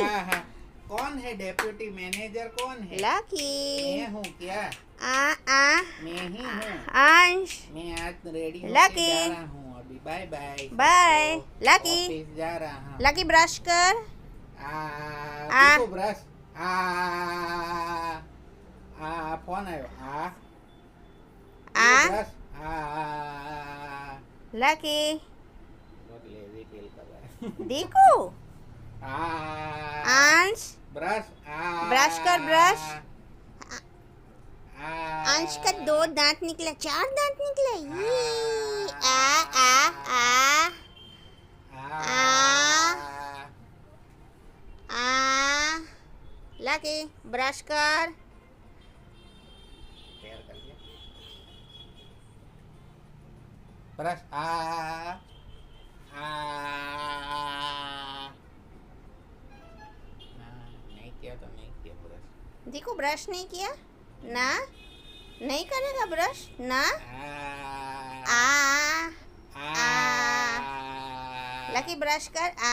हाँ हाँ। कौन है डेप्यूटी मैनेजर? कौन है? लकी। मैं हूँ क्या? आ मैं ही हूँ। अंश। मैं आज रेडी होके लकी। जा रहा हूँ अभी। Bye bye. Bye. Lucky. Office जा रहा हूँ। लकी ब्रश कर। देखो ब्रश। फोन आयो। देखो आ ब्रश। लकी बहुत लेजी फील कर रहा है। देखो। आ अंश ब्रश। ब्रश कर ब्रश। अंश का 2 आ दांत निकले, 4 दांत निकले। ये आ आ आ आ आ लकी ब्रश कर। तैयार कर दिया ब्रश। नहीं किया तो नहीं किया ब्रश। देखो ब्रश नहीं किया ना, नहीं करेगा ब्रश ना। आ आ लकी ब्रश कर। आ